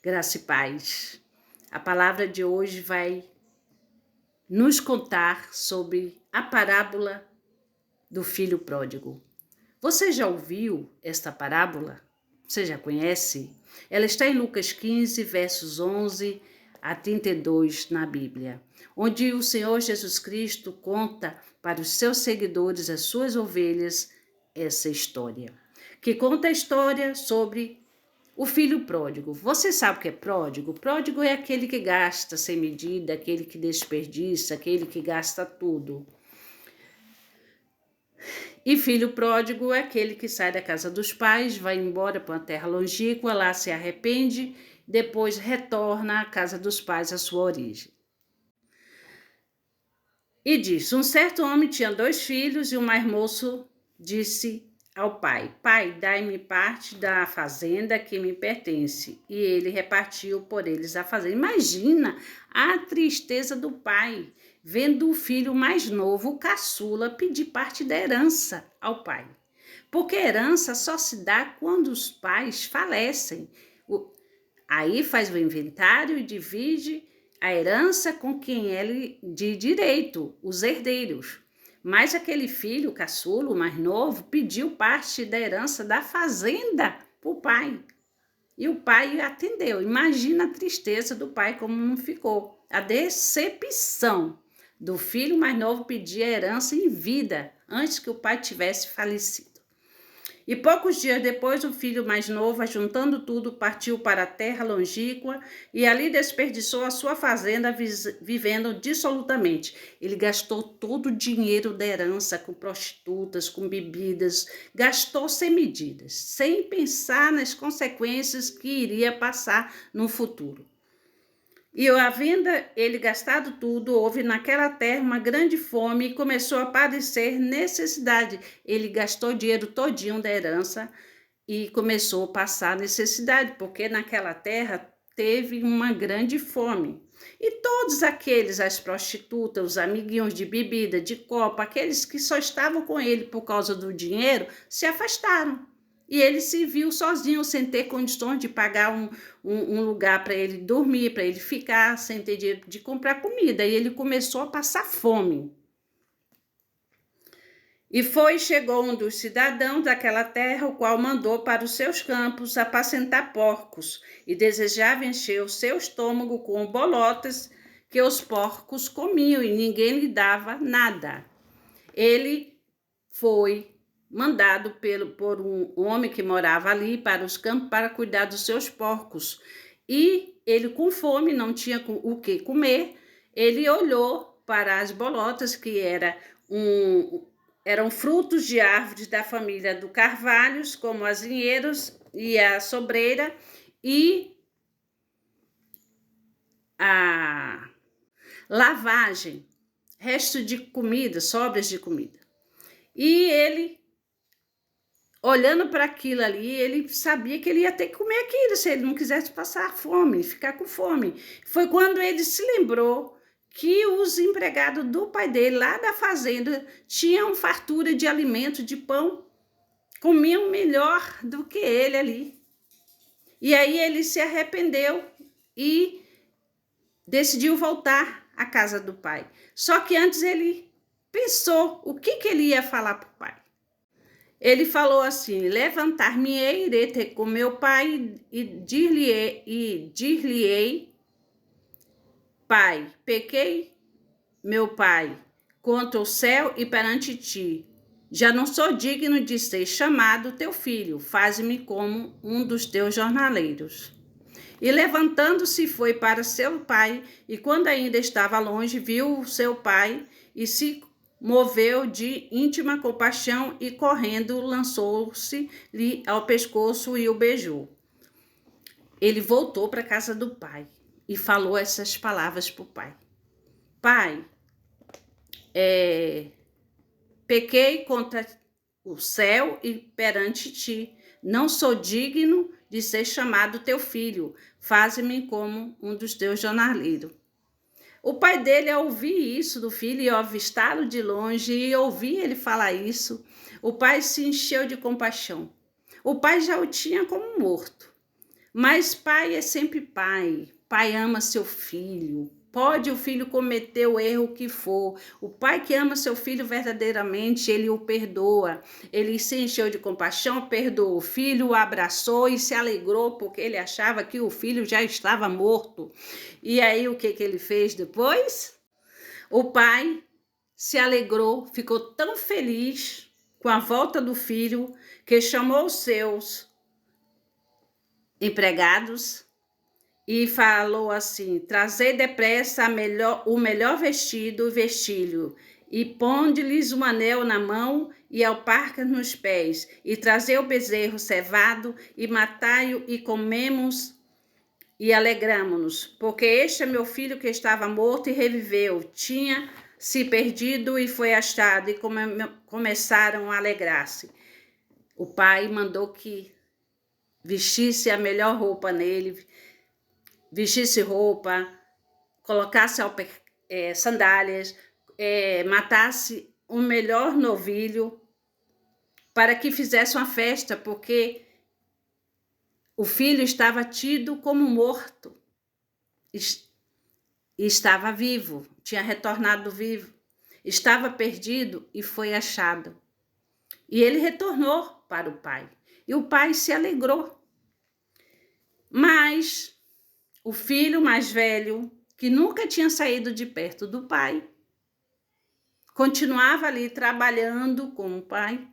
Graça e paz. A palavra de hoje vai nos contar sobre a parábola do filho pródigo. Você já ouviu esta parábola? Você já conhece? Ela está em Lucas 15, versos 11 a 32 na Bíblia, onde o Senhor Jesus Cristo conta para os seus seguidores, as suas ovelhas, essa história, que conta a história sobre o filho pródigo. Você sabe o que é pródigo? Pródigo é aquele que gasta sem medida, aquele que desperdiça, aquele que gasta tudo. E filho pródigo é aquele que sai da casa dos pais, vai embora para uma terra longínqua, lá se arrepende, depois retorna à casa dos pais, à sua origem. E diz: um certo homem tinha 2 filhos e o mais moço disse ao pai: Pai, dai-me parte da fazenda que me pertence. E ele repartiu por eles a fazenda. Imagina a tristeza do pai, vendo o filho mais novo, o caçula, pedir parte da herança ao pai. Porque herança só se dá quando os pais falecem. Aí faz o inventário e divide a herança com quem é de direito, os herdeiros. Mas aquele filho, o caçula, o mais novo, pediu parte da herança da fazenda para o pai. E o pai atendeu. Imagina a tristeza do pai como não ficou. A decepção do filho mais novo pedir a herança em vida, antes que o pai tivesse falecido. E poucos dias depois, o filho mais novo, ajuntando tudo, partiu para a terra longínqua e ali desperdiçou a sua fazenda, vivendo dissolutamente. Ele gastou todo o dinheiro da herança com prostitutas, com bebidas, gastou sem medidas, sem pensar nas consequências que iria passar no futuro. E havendo ele gastado tudo, houve naquela terra uma grande fome e começou a padecer necessidade. Ele gastou o dinheiro todinho da herança e começou a passar necessidade, porque naquela terra teve uma grande fome. E todos aqueles, as prostitutas, os amiguinhos de bebida, de copo, aqueles que só estavam com ele por causa do dinheiro, se afastaram. E ele se viu sozinho, sem ter condições de pagar um lugar para ele dormir, para ele ficar, sem ter dinheiro de comprar comida. E ele começou a passar fome. E chegou um dos cidadãos daquela terra, o qual mandou para os seus campos apacentar porcos, e desejava encher o seu estômago com bolotas que os porcos comiam, e ninguém lhe dava nada. Ele foi mandado por um homem que morava ali para os campos para cuidar dos seus porcos. E ele, com fome, não tinha o que comer, ele olhou para as bolotas, que eram frutos de árvores da família do carvalhos, como as vinheiros e a sobreira, e a lavagem, resto de comida, sobras de comida. E ele, olhando para aquilo ali, ele sabia que ele ia ter que comer aquilo, se ele não quisesse passar fome, ficar com fome. Foi quando ele se lembrou que os empregados do pai dele, lá da fazenda, tinham fartura de alimento, de pão, comiam melhor do que ele ali. E aí ele se arrependeu e decidiu voltar à casa do pai. Só que antes ele pensou o que ele ia falar para o pai. Ele falou assim: levantar-me-ei, irei ter com meu pai e dir-lhe-ei, Pai, pequei, meu pai, contra o céu e perante ti. Já não sou digno de ser chamado teu filho, faze-me como um dos teus jornaleiros. E levantando-se foi para seu pai, e quando ainda estava longe, viu o seu pai e se moveu de íntima compaixão e correndo lançou-se-lhe ao pescoço e o beijou. Ele voltou para a casa do pai e falou essas palavras para o pai: Pai, pequei contra o céu e perante ti, não sou digno de ser chamado teu filho, faze-me como um dos teus jornaleiros. O pai dele, ao ouvir isso do filho e ao avistá-lo de longe e ouvir ele falar isso, o pai se encheu de compaixão. O pai já o tinha como morto, Mas pai é sempre pai. Pai ama seu filho. Pode o filho cometer o erro que for. O pai que ama seu filho verdadeiramente, ele o perdoa. Ele se encheu de compaixão, perdoou o filho, o abraçou e se alegrou porque ele achava que o filho já estava morto. E aí o que ele fez depois? O pai se alegrou, ficou tão feliz com a volta do filho que chamou os seus empregados e falou assim: trazei depressa o melhor vestido e vestilho, e ponde-lhes um anel na mão e alparcas nos pés, e trazei o bezerro cevado, e matai-o, e comemos e alegramo-nos, porque este é meu filho que estava morto e reviveu, tinha se perdido e foi achado, e começaram a alegrar-se. O pai mandou que vestisse a melhor roupa nele, vestisse roupa, colocasse sandálias, matasse o melhor novilho para que fizesse uma festa, porque o filho estava tido como morto e estava vivo, tinha retornado vivo, estava perdido e foi achado. E ele retornou para o pai, e o pai se alegrou. Mas o filho mais velho, que nunca tinha saído de perto do pai, continuava ali trabalhando com o pai.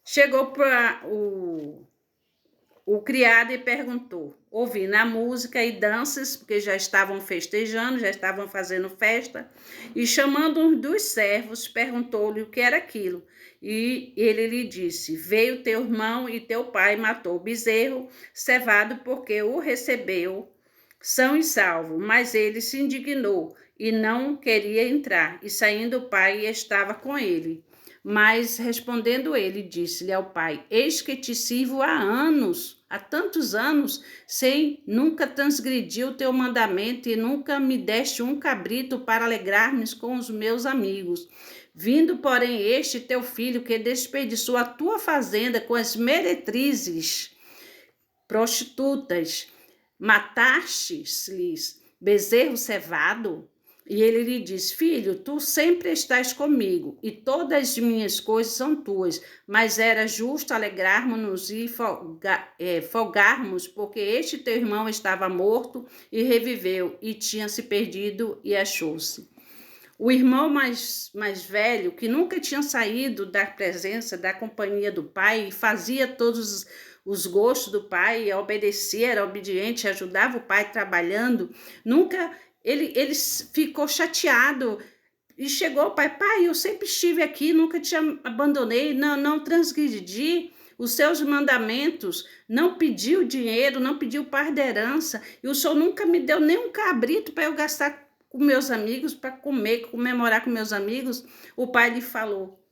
Chegou para o criado e perguntou, ouvindo a música e danças, porque já estavam festejando, já estavam fazendo festa, e chamando um dos servos, perguntou-lhe o que era aquilo. E ele lhe disse, veio teu irmão e teu pai matou o bezerro cevado porque o recebeu são e salvo, mas ele se indignou e não queria entrar, e saindo o pai estava com ele. Mas respondendo ele, disse-lhe ao pai, eis que te sirvo há anos, há tantos anos, sem nunca transgredir o teu mandamento e nunca me deste um cabrito para alegrar-me com os meus amigos. Vindo, porém, este teu filho que desperdiçou a tua fazenda com as meretrizes, prostitutas, mataste-lhes bezerro cevado? E ele lhe diz, filho, tu sempre estás comigo, e todas as minhas coisas são tuas, mas era justo alegrarmos-nos e folgarmos, porque este teu irmão estava morto e reviveu, e tinha se perdido e achou-se. O irmão mais velho, que nunca tinha saído da presença, da companhia do pai, e fazia todos os gostos do pai, obedecia, era obediente, ajudava o pai trabalhando, nunca... Ele ficou chateado e chegou ao pai, eu sempre estive aqui, nunca te abandonei, não transgredi os seus mandamentos, não pediu dinheiro, não pediu par de herança, e o senhor nunca me deu nem um cabrito para eu gastar com meus amigos, para comer, comemorar com meus amigos. O pai lhe falou,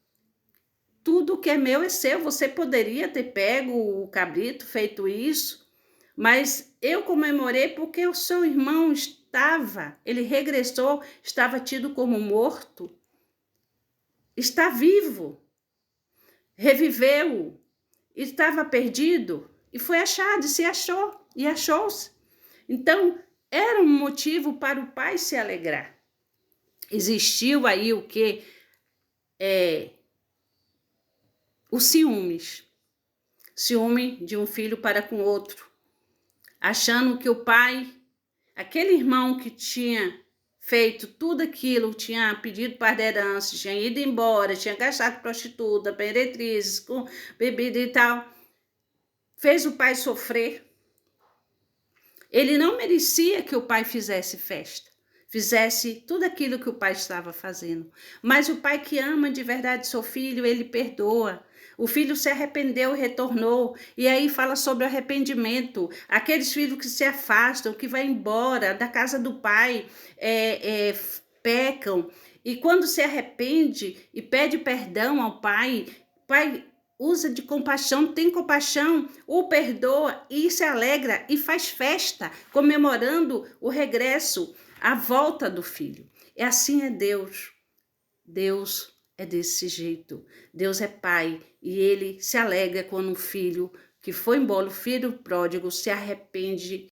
tudo que é meu é seu, você poderia ter pego o cabrito, feito isso, mas eu comemorei porque o seu irmão ele regressou, estava tido como morto, está vivo, reviveu, estava perdido e foi achado, se achou e achou-se. Então, era um motivo para o pai se alegrar. Existiu aí o que? O ciúmes. Ciúme de um filho para com outro, achando que o pai... Aquele irmão que tinha feito tudo aquilo, tinha pedido par de herança, tinha ido embora, tinha gastado prostituta, meretrizes, com bebida e tal, fez o pai sofrer. Ele não merecia que o pai fizesse festa, fizesse tudo aquilo que o pai estava fazendo. Mas o pai que ama de verdade seu filho, ele perdoa. O filho se arrependeu e retornou. E aí fala sobre o arrependimento. Aqueles filhos que se afastam, que vão embora da casa do pai, pecam. E quando se arrepende e pede perdão ao pai, o pai usa de compaixão, tem compaixão, o perdoa e se alegra e faz festa, comemorando o regresso, a volta do filho. E assim é Deus. Deus é desse jeito. Deus é pai e ele se alegra quando um filho que foi embora, o filho pródigo se arrepende